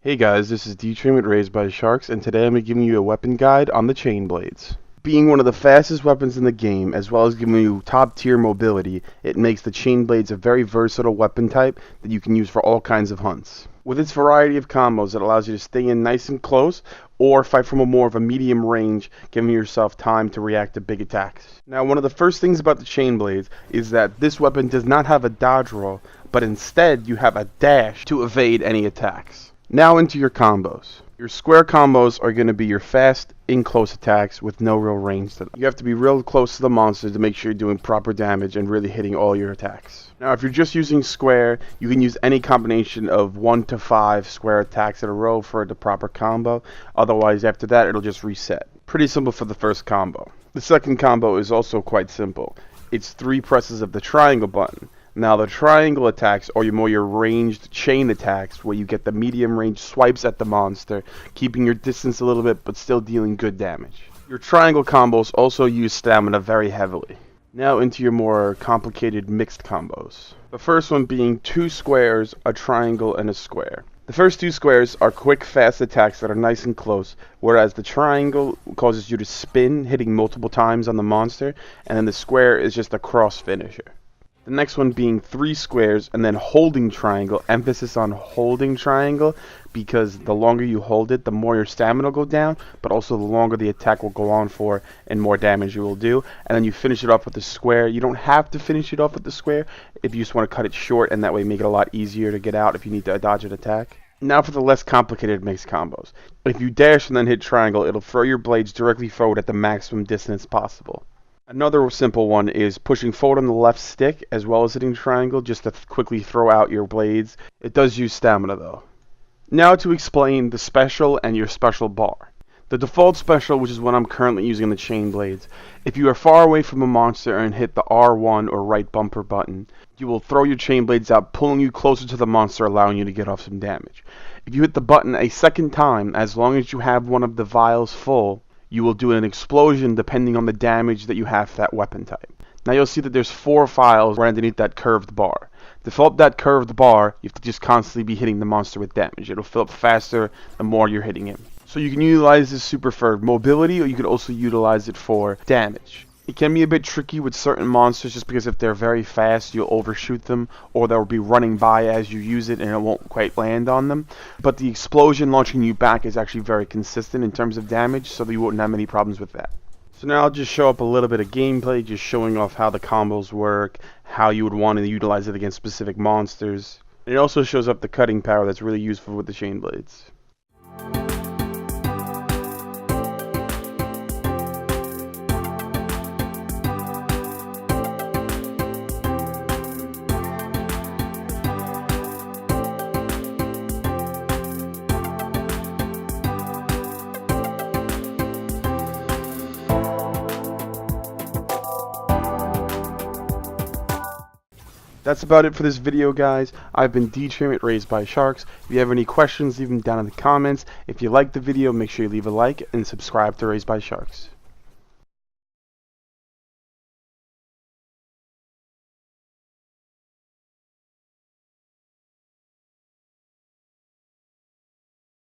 Hey guys, this is D-Train Raised by Sharks, and today I'm giving you a weapon guide on the Chain Blades. Being one of the fastest weapons in the game, as well as giving you top tier mobility, it makes the Chain Blades a very versatile weapon type that you can use for all kinds of hunts. With its variety of combos, it allows you to stay in nice and close, or fight from a more of a medium range, giving yourself time to react to big attacks. Now, one of the first things about the Chain Blades is that this weapon does not have a dodge roll, but instead you have a dash to evade any attacks. Now into your combos. Your square combos are going to be your fast, in-close attacks with no real range to them. You have to be real close to the monster to make sure you're doing proper damage and really hitting all your attacks. Now if you're just using square, you can use any combination of 1 to 5 square attacks in a row for the proper combo. Otherwise, after that, it'll just reset. Pretty simple for the first combo. The second combo is also quite simple. It's 3 presses of the triangle button. Now the triangle attacks are your ranged chain attacks where you get the medium range swipes at the monster, keeping your distance a little bit but still dealing good damage. Your triangle combos also use stamina very heavily. Now into your more complicated mixed combos. The first one being 2 squares, a triangle, and a square. The first 2 squares are quick, fast attacks that are nice and close, whereas the triangle causes you to spin, hitting multiple times on the monster, and then the square is just a cross finisher. The next one being 3 squares and then holding triangle, emphasis on holding triangle, because the longer you hold it, the more your stamina will go down, but also the longer the attack will go on for and more damage you will do. And then you finish it off with the square. You don't have to finish it off with the square if you just want to cut it short, and that way make it a lot easier to get out if you need to dodge an attack. Now for the less complicated mixed combos. If you dash and then hit triangle, it'll throw your blades directly forward at the maximum distance possible. Another simple one is pushing forward on the left stick as well as hitting triangle just to quickly throw out your blades. It does use stamina though. Now to explain the special and your special bar. The default special, which is what I'm currently using in the Chain Blades, if you are far away from a monster and hit the R1 or right bumper button, you will throw your Chain Blades out, pulling you closer to the monster, allowing you to get off some damage. If you hit the button a second time, as long as you have one of the vials full, you will do an explosion depending on the damage that you have for that weapon type. Now you'll see that there's 4 files right underneath that curved bar. To fill up that curved bar, you have to just constantly be hitting the monster with damage. It'll fill up faster the more you're hitting him. So you can utilize this super for mobility, or you can also utilize it for damage. It can be a bit tricky with certain monsters just because if they're very fast, you'll overshoot them, or they'll be running by as you use it and it won't quite land on them. But the explosion launching you back is actually very consistent in terms of damage, so you wouldn't have any problems with that. So now I'll just show up a little bit of gameplay, just showing off how the combos work, how you would want to utilize it against specific monsters. And it also shows up the cutting power that's really useful with the Chain Blades. That's about it for this video, guys. I've been D-Train Raised by Sharks. If you have any questions, leave them down in the comments. If you liked the video, make sure you leave a like and subscribe to Raised by Sharks.